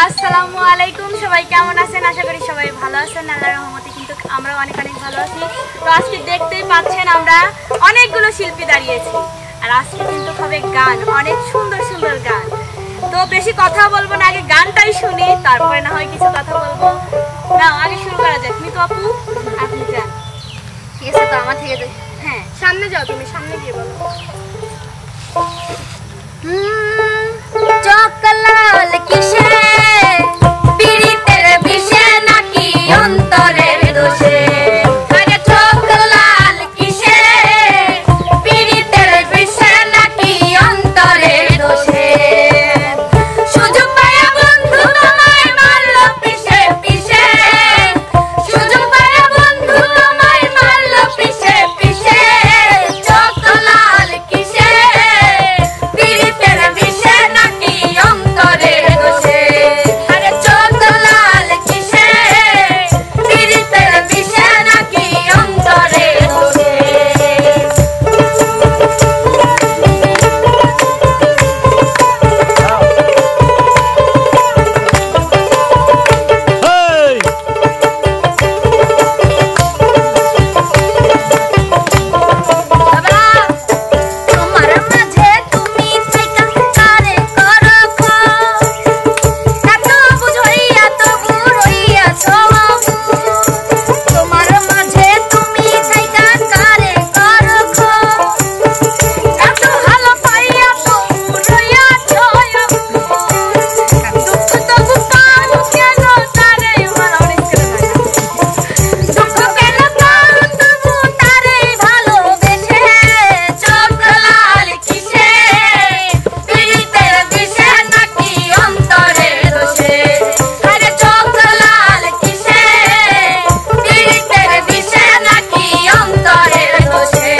আসসালামু আলাইকুম সবাই কেমন আছেন আশা করি সবাই ভালো আছেন আল্লাহর রহমতে কিন্তু আমরা অনেক ভালো আছি তো আজকে দেখতেই পাচ্ছেন আমরা অনেকগুলো শিল্পী দাঁড়িয়েছি আর আজকে কিন্তু হবে গান অনেক সুন্দর সুন্দর গান তো বেশি কথা বলবো না আগে গানটাই শুনি তারপরে না হয় কিছু কথা বলবো না আগে শুরু করা যাক মিতু আপু আপনি যান ঠিক আছে তো আমার থেকে হ্যাঁ সামনে যাও তুমি সামনে গিয়ে বলো চকলাল কিসে পিরিতের বিষে নাকি অন্তরের দোষে আরে চকলাল কিসে পিরিতের বিষে নাকি অন্তরের দোষে সুযোগ পায়া বন্ধু তোমায় মারলো পিছে পিছে সুযোগ পায়া বন্ধু তোমায় মারলো পিছে পিছে চকলাল কিসে পিরিতের বিষে নাকি অন্তরের দোষে আরে চকলাল কিসে পিরিতের বিষে নাকি অন্তরের দোষে তোমার মাঝে তুমি চাইকা কারে করো এত বুঝইয়া তো বুড়ইয়াছ তোমার মাঝে তুমি চাইকা কারে করো এত ভালো পাইয়া তো বুড়ইয়াছ দুঃখ তবু পাও কেন তারে দুঃখ কেন পাও তবু তারে ভালোবেসে চকলাল কিসে পিরিতের বিষে নাকি অন্তরের দোষে আরে চকলাল কিসে পিরিতের বিষে নাকি অন্তরের দোষে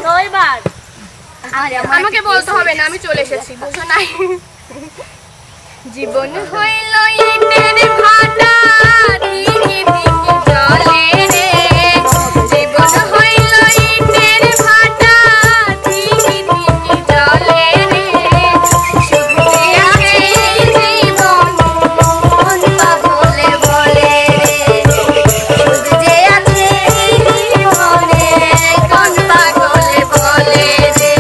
তো এবার আমাকে বলতে হবে না আমি চলে এসেছি বুঝো নাই জীবন হইল ইটের ভাটা দিকে দিকে জলে রে জীবন হইল ইটের ভাটা দিকে দিকে জলে রে শুধু আগে জীবন মন পাগলে বলে শুধু যে আছে জীবনে কোন পাগলে বলে রে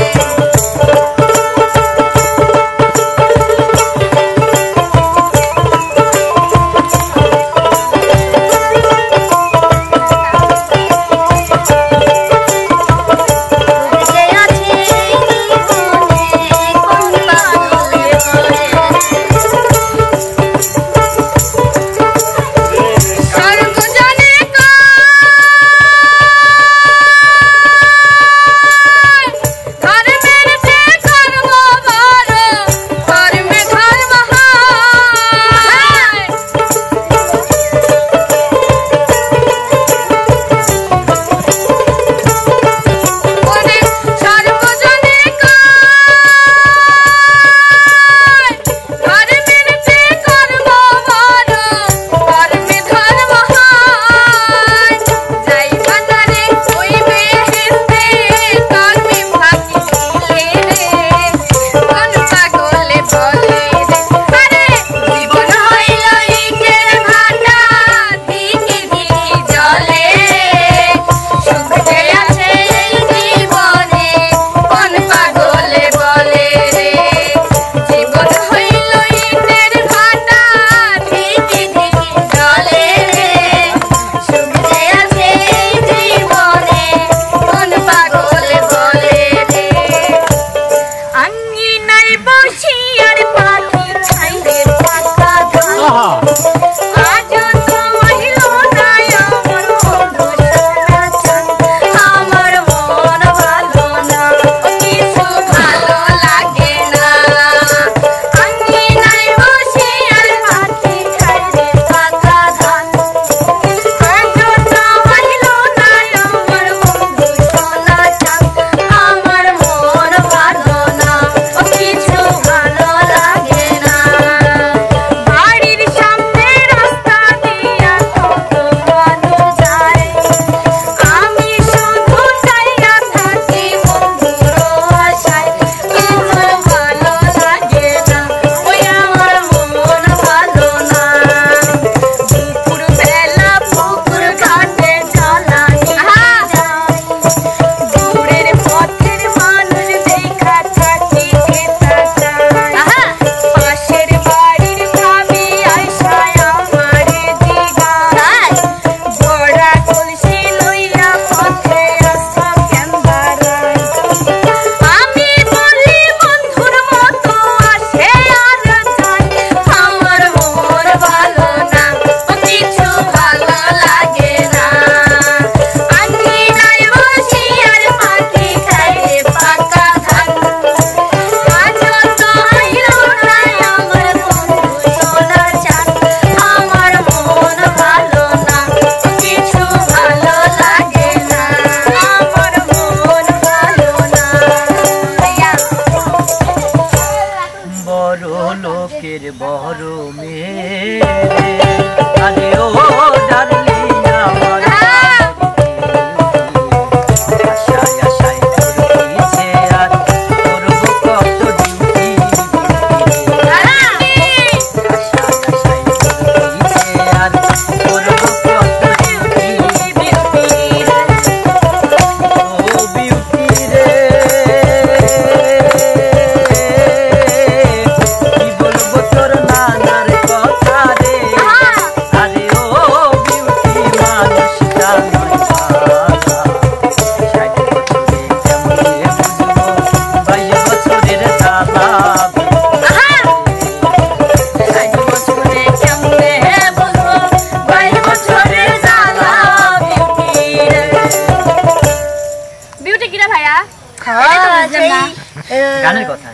গানের কথা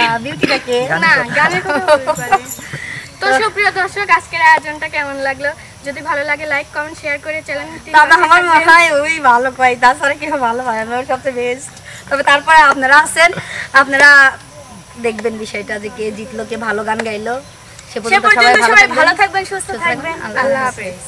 না বিউটিটাকে না গানের কথা বলতে পারে। তো সুপ্রিয় দর্শক, আজকের আয়োজনটা কেমন লাগলো? যদি ভালো লাগে লাইক কমেন্ট শেয়ার করে চ্যানেলটি তবে আমার মনে হয় ওই ভালো কয়, তাছাড়া কি ভালো হয়, আমার সবচেয়ে বেস্ট। তবে তারপরে আপনারা আছেন, আপনারা দেখবেন বিষয়টা যে কে জিতলো, কে ভালো গান গাইলো। সে সে পর্যন্ত পর্যন্ত সবাই ভালো থাকবেন, থাকবেন, সুস্থ থাকবেন। আল্লাহ আল্লাহ হাফেজ। হাফেজ।